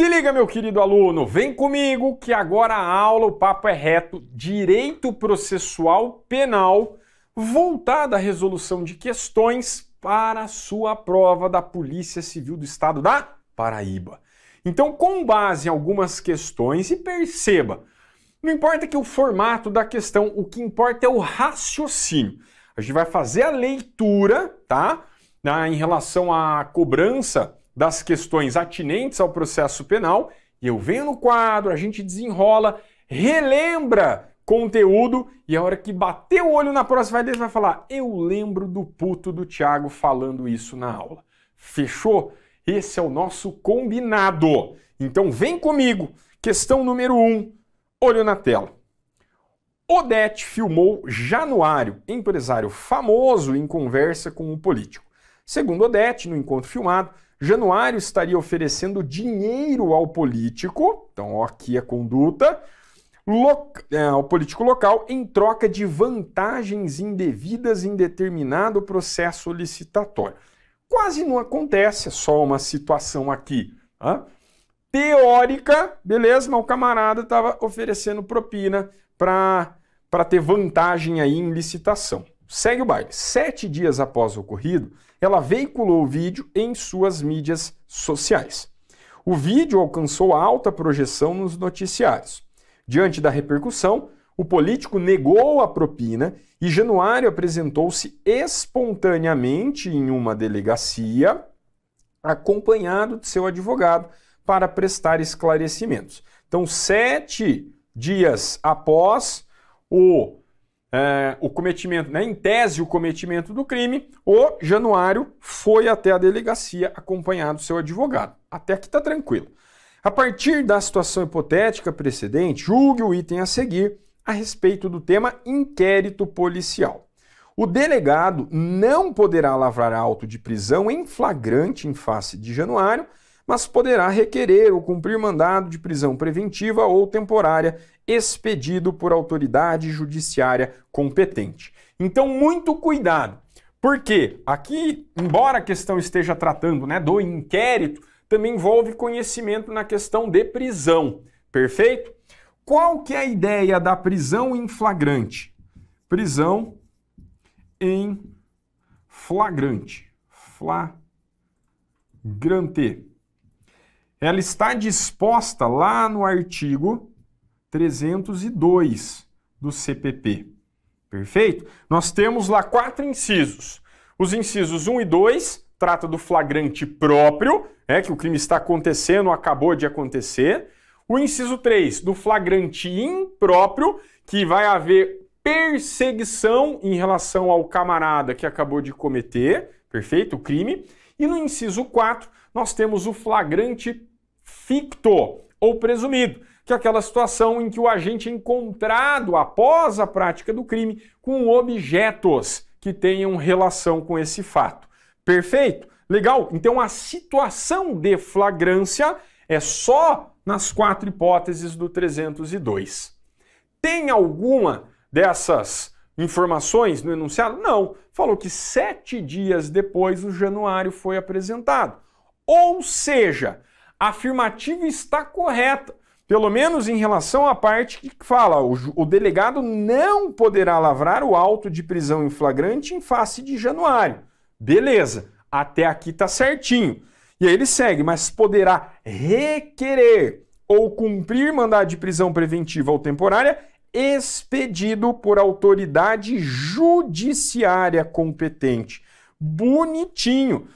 Se liga, meu querido aluno, vem comigo que agora a aula, o papo é reto, direito processual penal, voltada à resolução de questões para a sua prova da Polícia Civil do Estado da Paraíba. Então, com base em algumas questões, e perceba, não importa que o formato da questão, o que importa é o raciocínio. A gente vai fazer a leitura, tá? Em relação à cobrança das questões atinentes ao processo penal, e eu venho no quadro, a gente desenrola, relembra conteúdo, e a hora que bater o olho na próxima vez vai falar, eu lembro do puto do Thiago falando isso na aula. Fechou? Esse é o nosso combinado. Então vem comigo. Questão número 1, olho na tela. Odete filmou Januário, empresário famoso, em conversa com um político. Segundo Odete, no encontro filmado, Januário estaria oferecendo dinheiro ao político, então ó, aqui a conduta, ao político local em troca de vantagens indevidas em determinado processo licitatório. Quase não acontece, é só uma situação aqui teórica, beleza? Mas o camarada estava oferecendo propina para ter vantagem aí em licitação. Segue o baile. 7 dias após o ocorrido, ela veiculou o vídeo em suas mídias sociais. O vídeo alcançou alta projeção nos noticiários. Diante da repercussão, o político negou a propina e Januário apresentou-se espontaneamente em uma delegacia, acompanhado de seu advogado, para prestar esclarecimentos. Então, 7 dias após o cometimento, em tese o cometimento do crime, o Januário foi até a delegacia acompanhado do seu advogado. Até aqui está tranquilo. A partir da situação hipotética precedente, julgue o item a seguir a respeito do tema inquérito policial. O delegado não poderá lavrar auto de prisão em flagrante em face de Januário, mas poderá requerer ou cumprir mandado de prisão preventiva ou temporária expedido por autoridade judiciária competente. Então, muito cuidado, porque aqui, embora a questão esteja tratando do inquérito, também envolve conhecimento na questão de prisão, perfeito? Qual que é a ideia da prisão em flagrante? Prisão em flagrante. Flagrante. Ela está disposta lá no artigo 302 do CPP. Perfeito? Nós temos lá 4 incisos. Os incisos 1 e 2 trata do flagrante próprio, que o crime está acontecendo, acabou de acontecer. O inciso 3, do flagrante impróprio, que vai haver perseguição em relação ao camarada que acabou de cometer, perfeito? O crime. E no inciso 4, nós temos o flagrante ficto, ou presumido, que é aquela situação em que o agente é encontrado após a prática do crime com objetos que tenham relação com esse fato. Perfeito? Legal? Então a situação de flagrância é só nas 4 hipóteses do 302. Tem alguma dessas informações no enunciado? Não. Falou que 7 dias depois o Januário foi apresentado. Ou seja, a afirmativa está correta, pelo menos em relação à parte que fala o delegado não poderá lavrar o auto de prisão em flagrante em face de Januário. Beleza, até aqui está certinho. E aí ele segue, mas poderá requerer ou cumprir mandado de prisão preventiva ou temporária expedido por autoridade judiciária competente. Bonitinho.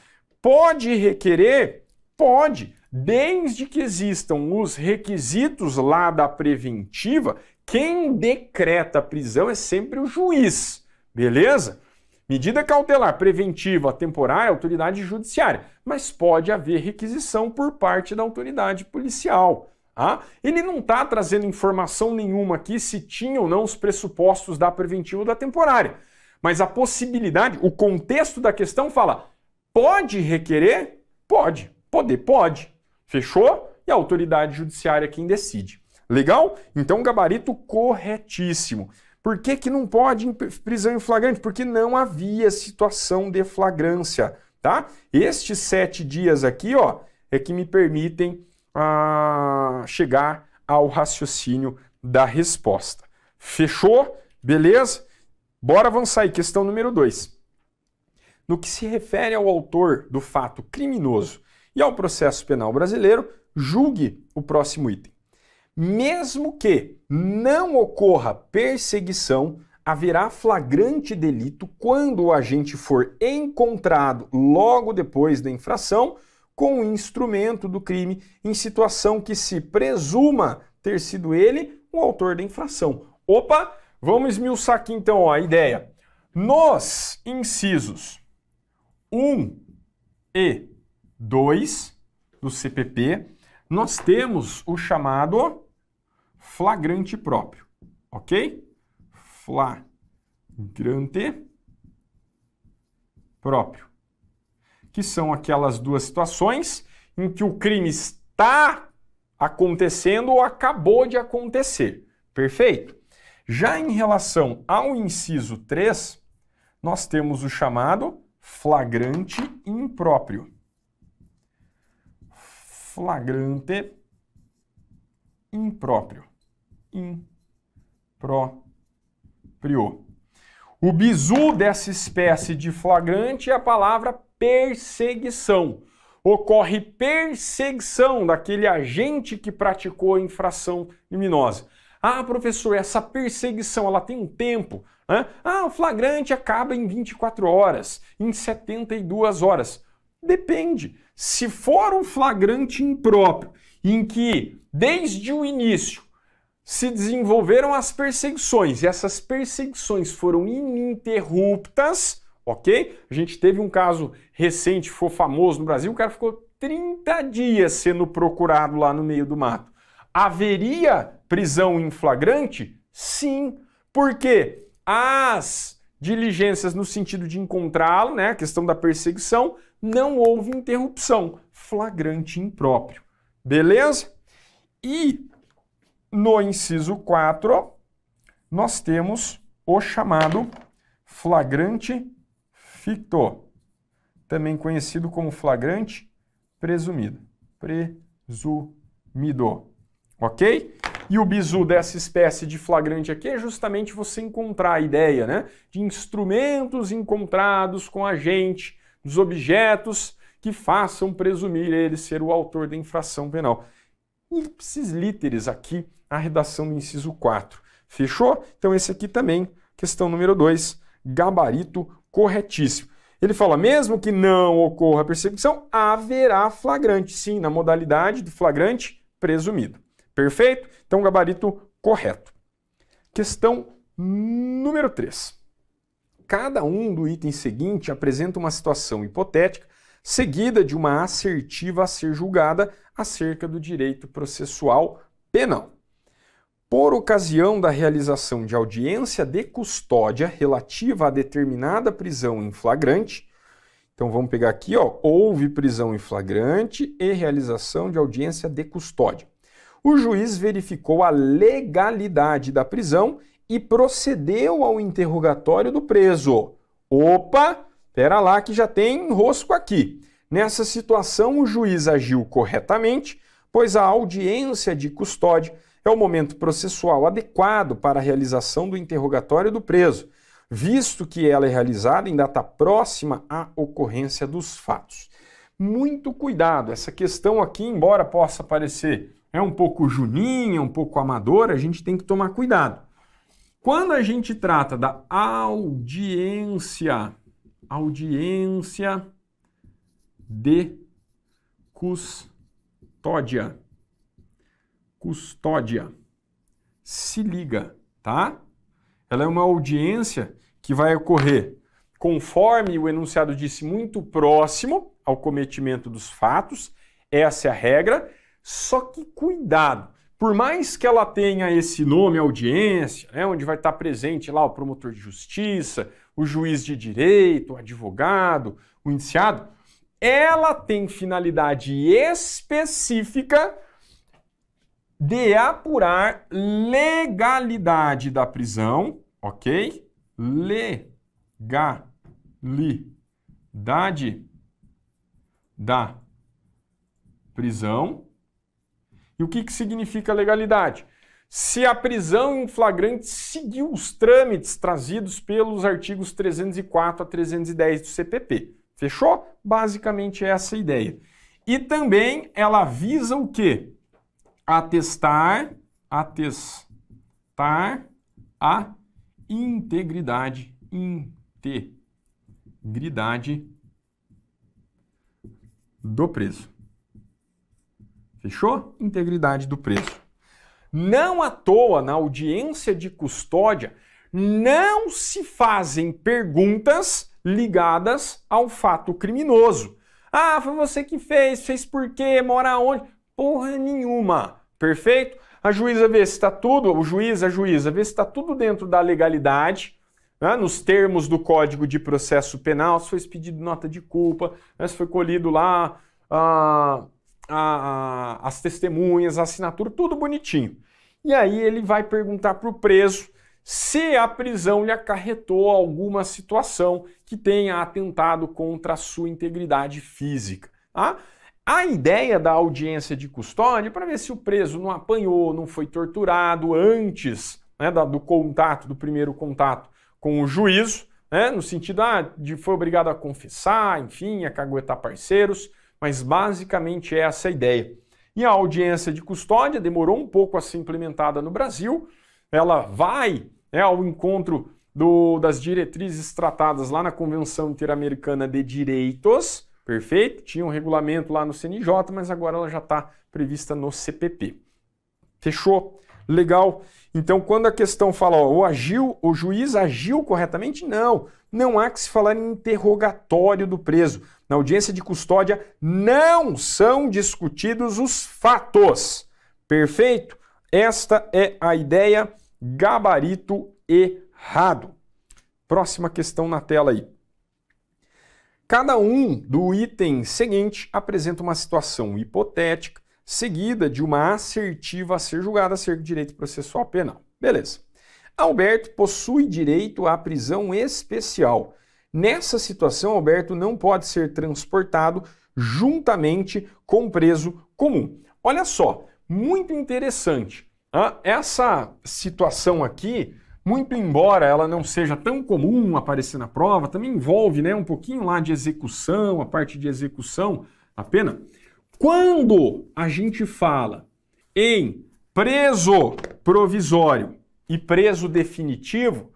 Pode requerer? Pode. Desde que existam os requisitos lá da preventiva, quem decreta a prisão é sempre o juiz, beleza? Medida cautelar preventiva, temporária, autoridade judiciária, mas pode haver requisição por parte da autoridade policial. Ele não está trazendo informação nenhuma aqui se tinha ou não os pressupostos da preventiva ou da temporária, mas a possibilidade, o contexto da questão fala, pode requerer? Pode. Poder? Pode. Fechou? E a autoridade judiciária é quem decide. Legal? Então, gabarito corretíssimo. Por que que não pode prisão em flagrante? Porque não havia situação de flagrância, tá? Estes 7 dias aqui, ó, é que me permitem chegar ao raciocínio da resposta. Fechou? Beleza? Bora avançar aí, questão número 2. No que se refere ao autor do fato criminoso e ao processo penal brasileiro, julgue o próximo item. Mesmo que não ocorra perseguição, haverá flagrante delito quando o agente for encontrado logo depois da infração com o instrumento do crime em situação que se presuma ter sido ele o autor da infração. Opa, vamos esmiuçar aqui então ó, a ideia. Nos incisos 1 e 2 do CPP, nós temos o chamado flagrante próprio, ok? Flagrante próprio, que são aquelas duas situações em que o crime está acontecendo ou acabou de acontecer, perfeito? Já em relação ao inciso 3, nós temos o chamado flagrante impróprio. Flagrante impróprio. O bizu dessa espécie de flagrante é a palavra perseguição. Ocorre perseguição daquele agente que praticou a infração criminosa. Ah, professor, essa perseguição ela tem um tempo. Né? Ah, o flagrante acaba em 24 horas, em 72 horas. Depende. Se for um flagrante impróprio, em que desde o início se desenvolveram as perseguições e essas perseguições foram ininterruptas, ok? A gente teve um caso recente, ficou famoso no Brasil, o cara ficou 30 dias sendo procurado lá no meio do mato. Haveria prisão em flagrante? Sim, porque as diligências no sentido de encontrá-lo, né, a questão da perseguição, não houve interrupção, flagrante impróprio. Beleza? E no inciso 4, nós temos o chamado flagrante ficto, também conhecido como flagrante presumido. Ok? E o bizu dessa espécie de flagrante aqui é justamente você encontrar a ideia, né, de instrumentos encontrados com agente, dos objetos que façam presumir ele ser o autor da infração penal. Ipsis literis aqui a redação do inciso 4. Fechou? Então esse aqui também, questão número 2, gabarito corretíssimo. Ele fala, mesmo que não ocorra perseguição, haverá flagrante, sim, na modalidade do flagrante presumido. Perfeito? Então gabarito correto. Questão número 3. Cada um do item seguinte apresenta uma situação hipotética seguida de uma assertiva a ser julgada acerca do direito processual penal. Por ocasião da realização de audiência de custódia relativa a determinada prisão em flagrante, então vamos pegar aqui, ó, houve prisão em flagrante e realização de audiência de custódia. O juiz verificou a legalidade da prisão e procedeu ao interrogatório do preso. Opa, pera lá que já tem enrosco aqui. Nessa situação, o juiz agiu corretamente, pois a audiência de custódia é o momento processual adequado para a realização do interrogatório do preso, visto que ela é realizada em data próxima à ocorrência dos fatos. Muito cuidado, essa questão aqui, embora possa parecer um pouco juninha, um pouco amadora, a gente tem que tomar cuidado. Quando a gente trata da audiência de custódia, se liga, tá? Ela é uma audiência que vai ocorrer, conforme o enunciado disse, muito próximo ao cometimento dos fatos, essa é a regra, só que cuidado, por mais que ela tenha esse nome audiência, né, onde vai estar presente lá o promotor de justiça, o juiz de direito, o advogado, o indiciado, ela tem finalidade específica de apurar legalidade da prisão, ok? Legalidade da prisão E o que significa legalidade? Se a prisão em flagrante seguiu os trâmites trazidos pelos artigos 304 a 310 do CPP. Fechou? Basicamente essa é a ideia. E também ela visa o quê? Atestar a integridade do preso. Fechou? Integridade do preso. Não à toa, na audiência de custódia, não se fazem perguntas ligadas ao fato criminoso. Ah, foi você que fez por quê, mora onde? Porra nenhuma, perfeito? A juíza vê se está tudo, a juíza vê se está tudo dentro da legalidade, né, nos termos do Código de Processo Penal, se foi expedido nota de culpa, né, se foi colhido lá as testemunhas, a assinatura, tudo bonitinho. E aí ele vai perguntar para o preso se a prisão lhe acarretou alguma situação que tenha atentado contra a sua integridade física. Tá? A ideia da audiência de custódia é para ver se o preso não apanhou, não foi torturado antes, né, do primeiro contato com o juízo, né, no sentido de foi obrigado a confessar, enfim, a caguetar parceiros, mas basicamente essa é a ideia. E a audiência de custódia demorou um pouco a ser implementada no Brasil, ela vai ao encontro das diretrizes tratadas lá na Convenção Interamericana de Direitos, perfeito? Tinha um regulamento lá no CNJ, mas agora ela já está prevista no CPP. Fechou? Legal. Então, quando a questão fala, o juiz agiu corretamente, não há que se falar em interrogatório do preso. Na audiência de custódia não são discutidos os fatos. Perfeito? Esta é a ideia, gabarito errado. Próxima questão na tela aí. Cada um do item seguinte apresenta uma situação hipotética, seguida de uma assertiva a ser julgada acerca de direito processual penal. Beleza. Alberto possui direito à prisão especial. Nessa situação, Alberto não pode ser transportado juntamente com o preso comum. Olha só, muito interessante. Essa situação aqui, muito embora ela não seja tão comum aparecer na prova, também envolve, né, um pouquinho lá de execução, a parte de execução da pena. Quando a gente fala em preso provisório e preso definitivo,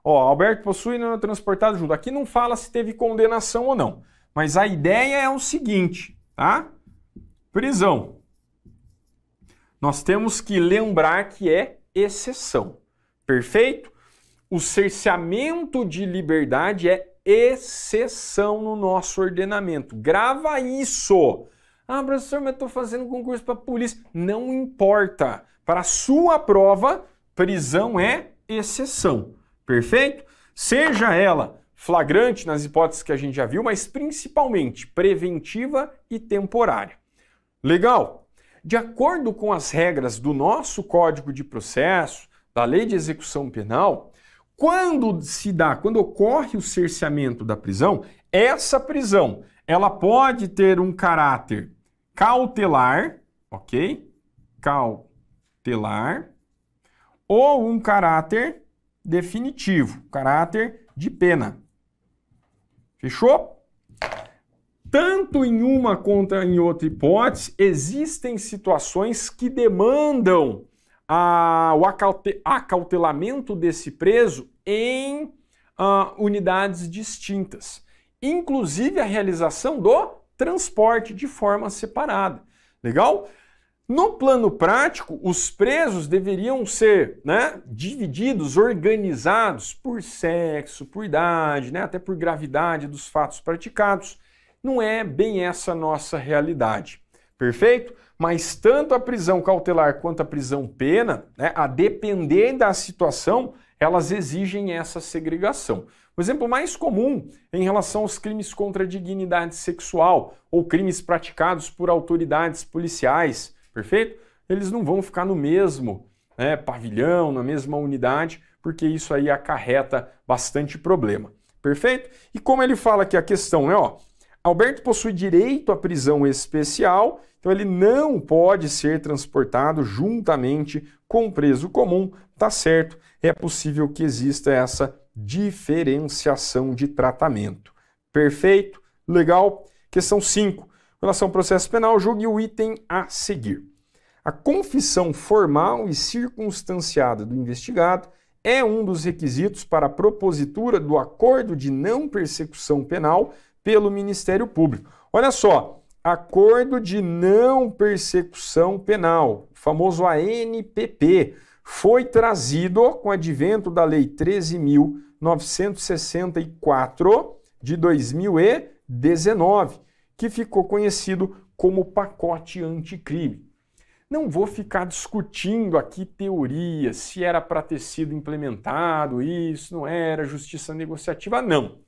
Alberto possui e não é transportado junto. Aqui não fala se teve condenação ou não, mas a ideia é o seguinte, tá? Prisão. Nós temos que lembrar que é exceção, perfeito? O cerceamento de liberdade é exceção no nosso ordenamento. Grava isso. Professor, mas eu estou fazendo concurso para polícia. Não importa. Para a sua prova, prisão é exceção. Perfeito? Seja ela flagrante nas hipóteses que a gente já viu, mas principalmente preventiva e temporária. Legal? De acordo com as regras do nosso Código de Processo, da Lei de Execução Penal, quando ocorre o cerceamento da prisão, essa prisão, ela pode ter um caráter cautelar, ok? Cautelar, ou um caráter definitivo, caráter de pena. Fechou? Tanto em uma quanto em outra hipótese, existem situações que demandam o acautelamento desse preso em unidades distintas, inclusive a realização do transporte de forma separada. Legal? No plano prático, os presos deveriam ser, né, divididos, organizados por sexo, por idade, né, até por gravidade dos fatos praticados. Não é bem essa a nossa realidade, perfeito? Mas tanto a prisão cautelar quanto a prisão pena, né, a depender da situação, elas exigem essa segregação. O exemplo mais comum é em relação aos crimes contra a dignidade sexual ou crimes praticados por autoridades policiais, perfeito? Eles não vão ficar no mesmo pavilhão, na mesma unidade, porque isso aí acarreta bastante problema, perfeito? E como ele fala que a questão, né, Alberto possui direito à prisão especial, então ele não pode ser transportado juntamente com o preso comum, tá certo? É possível que exista essa diferenciação de tratamento. Perfeito? Legal? Questão 5. Em relação ao processo penal, julgue o item a seguir. A confissão formal e circunstanciada do investigado é um dos requisitos para a propositura do acordo de não persecução penal pelo Ministério Público. Olha só, acordo de não persecução penal, o famoso ANPP, foi trazido com o advento da Lei 13.964 de 2019, que ficou conhecido como pacote anticrime. Não vou ficar discutindo aqui teorias, se era para ter sido implementado isso, não era, justiça negociativa, não.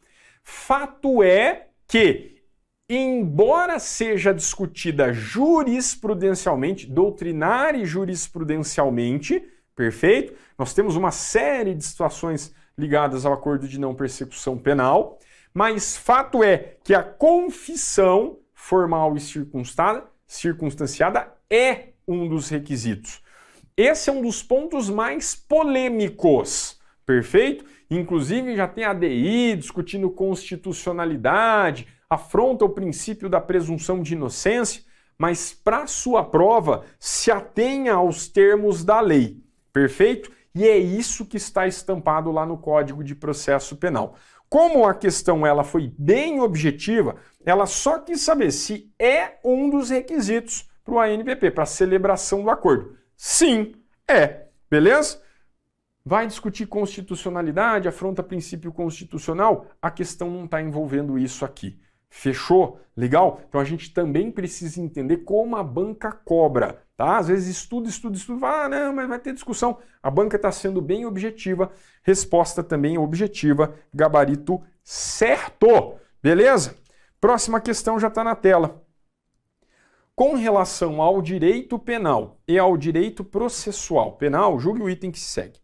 Fato é que, embora seja discutida jurisprudencialmente, doutrinária e jurisprudencialmente, perfeito? Nós temos uma série de situações ligadas ao acordo de não persecução penal, mas fato é que a confissão formal e circunstanciada é um dos requisitos. Esse é um dos pontos mais polêmicos, perfeito? Inclusive já tem a ADI discutindo constitucionalidade, afronta o princípio da presunção de inocência, mas para sua prova se atenha aos termos da lei, perfeito? E é isso que está estampado lá no Código de Processo Penal. Como a questão ela foi bem objetiva, ela só quis saber se é um dos requisitos para o ANPP, para a celebração do acordo. Sim, é. Beleza? Vai discutir constitucionalidade, afronta princípio constitucional? A questão não está envolvendo isso aqui. Fechou? Legal? Então a gente também precisa entender como a banca cobra, tá? Às vezes estuda, não, mas vai ter discussão. A banca está sendo bem objetiva, resposta também objetiva, gabarito certo. Beleza? Próxima questão já está na tela. Com relação ao direito penal e ao direito processual penal, julgue o item que se segue.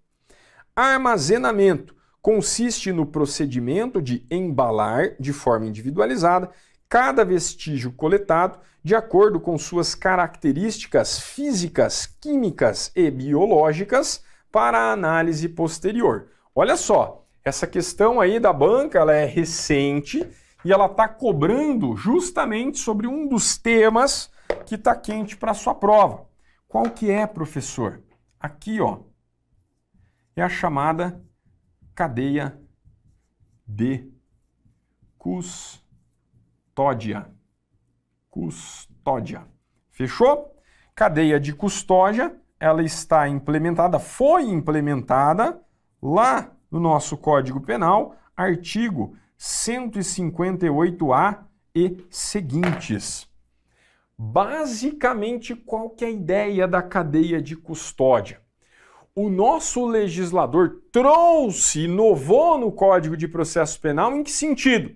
Armazenamento consiste no procedimento de embalar de forma individualizada cada vestígio coletado de acordo com suas características físicas, químicas e biológicas para a análise posterior. Olha só, essa questão aí da banca ela é recente e ela está cobrando justamente sobre um dos temas que está quente para a sua prova. Qual que é, professor? Aqui, ó, é a chamada cadeia de custódia. Custódia. Fechou? Cadeia de custódia, ela está implementada, foi implementada lá no nosso Código Penal, artigo 158A e seguintes. Basicamente, qual que é a ideia da cadeia de custódia? O nosso legislador trouxe, inovou no Código de Processo Penal em que sentido?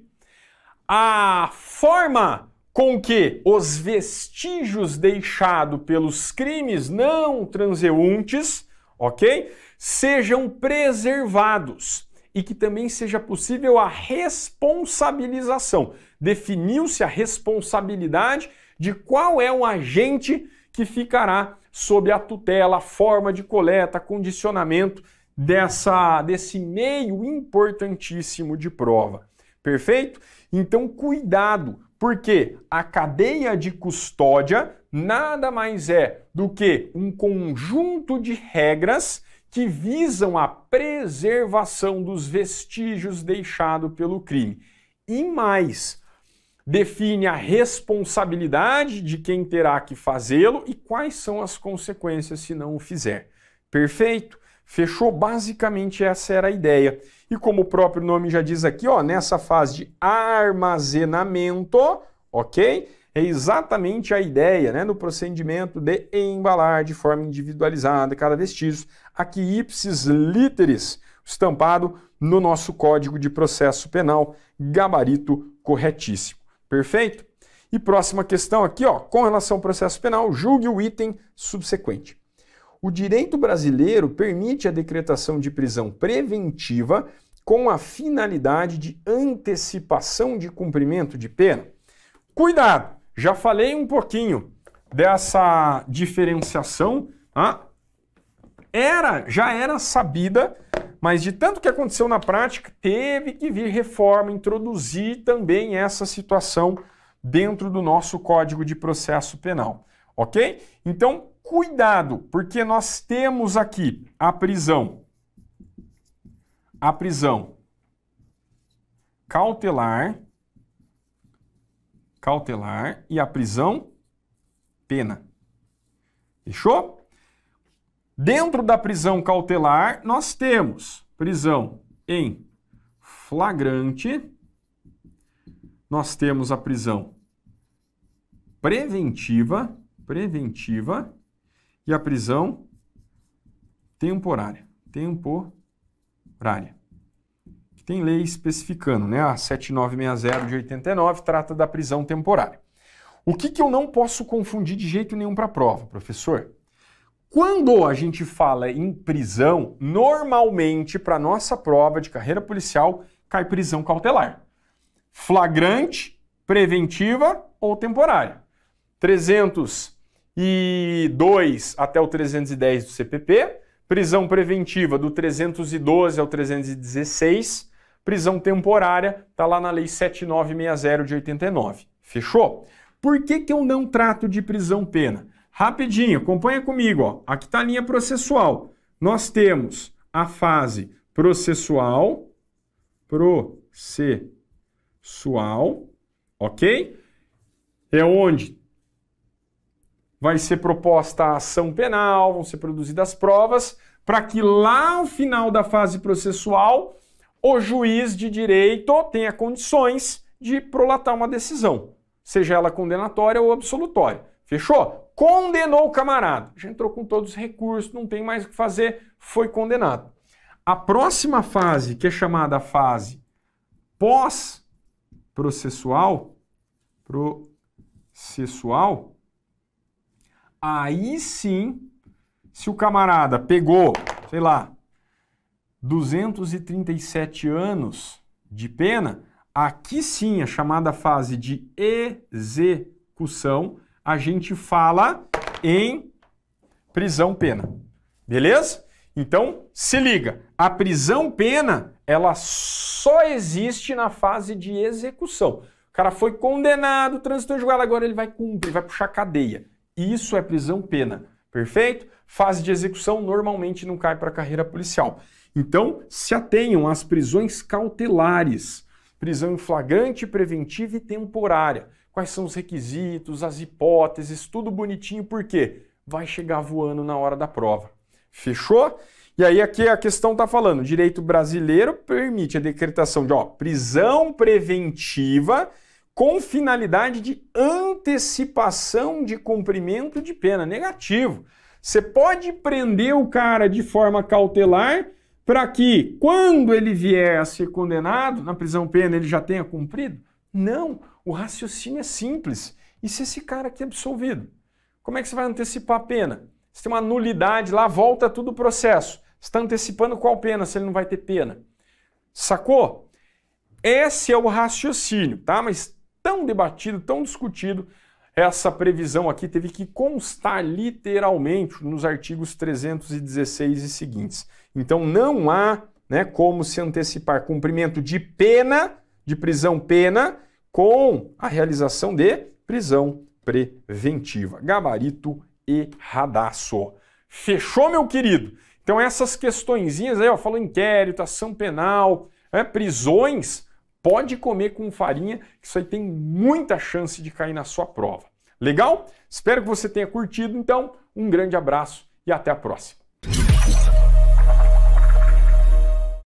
A forma com que os vestígios deixados pelos crimes não transeuntes, ok? Sejam preservados e que também seja possível a responsabilização. Definiu-se a responsabilidade de qual é o agente que ficará sob a tutela, a forma de coleta, condicionamento desse meio importantíssimo de prova. Perfeito? Então, cuidado, porque a cadeia de custódia nada mais é do que um conjunto de regras que visam a preservação dos vestígios deixados pelo crime. E mais, define a responsabilidade de quem terá que fazê-lo e quais são as consequências se não o fizer. Perfeito? Fechou? Basicamente essa era a ideia. E como o próprio nome já diz aqui, ó, nessa fase de armazenamento, ok? É exatamente a ideia, né, no procedimento de embalar de forma individualizada cada vestígio, aqui ipsis literis, estampado no nosso Código de Processo Penal, gabarito corretíssimo. Perfeito? E próxima questão aqui, ó, com relação ao processo penal, julgue o item subsequente. O direito brasileiro permite a decretação de prisão preventiva com a finalidade de antecipação de cumprimento de pena. cuidado, já falei um pouquinho dessa diferenciação, tá? Já era sabida, mas de tanto que aconteceu na prática, teve que vir reforma, introduzir também essa situação dentro do nosso Código de Processo Penal, ok? Então, cuidado, porque nós temos aqui a prisão cautelar e a prisão pena. Fechou? Dentro da prisão cautelar, nós temos prisão em flagrante, nós temos a prisão preventiva e a prisão temporária. Tem lei especificando, né? A 7960 de 89 trata da prisão temporária. O que eu não posso confundir de jeito nenhum para a prova, professor? Quando a gente fala em prisão, normalmente para nossa prova de carreira policial cai prisão cautelar. Flagrante, preventiva ou temporária. 302 até o 310 do CPP, prisão preventiva do 312 ao 316, prisão temporária está lá na lei 7960 de 89. Fechou? Por que eu não trato de prisão pena? Rapidinho, acompanha comigo, ó. Aqui está a linha processual. Nós temos a fase processual, ok? É onde vai ser proposta a ação penal, vão ser produzidas provas, para que lá ao final da fase processual, o juiz de direito tenha condições de prolatar uma decisão, seja ela condenatória ou absolutória. Fechou? Condenou o camarada. Já entrou com todos os recursos, não tem mais o que fazer, foi condenado. A próxima fase, que é chamada fase pós-processual, aí sim, se o camarada pegou, sei lá, 237 anos de pena, aqui sim, a chamada fase de execução, a gente fala em prisão-pena. Beleza? Então, se liga, a prisão-pena, ela só existe na fase de execução. O cara foi condenado, transitou em julgado, agora ele vai cumprir, vai puxar cadeia. Isso é prisão-pena, perfeito? Fase de execução normalmente não cai para a carreira policial. Então, se atenham às prisões cautelares, prisão em flagrante, preventiva e temporária. Quais são os requisitos, as hipóteses, tudo bonitinho, por quê? Vai chegar voando na hora da prova. Fechou? E aí aqui a questão está falando, o direito brasileiro permite a decretação de prisão preventiva com finalidade de antecipação de cumprimento de pena. Negativo. Você pode prender o cara de forma cautelar para que, quando ele vier a ser condenado, na prisão pena ele já tenha cumprido? Não, o raciocínio é simples. E se esse cara aqui é absolvido? Como é que você vai antecipar a pena? Você tem uma nulidade lá, volta tudo o processo. Você está antecipando qual pena, se ele não vai ter pena? Sacou? Esse é o raciocínio, tá? Mas tão debatido, tão discutido, essa previsão aqui teve que constar literalmente nos artigos 316 e seguintes. Então não há, né, como se antecipar cumprimento de pena, de prisão-pena, com a realização de prisão preventiva. Gabarito erradaço. Fechou, meu querido? Então essas questõezinhas aí, ó, falou inquérito, ação penal, prisões, pode comer com farinha, que isso aí tem muita chance de cair na sua prova. Legal? Espero que você tenha curtido, então um grande abraço e até a próxima.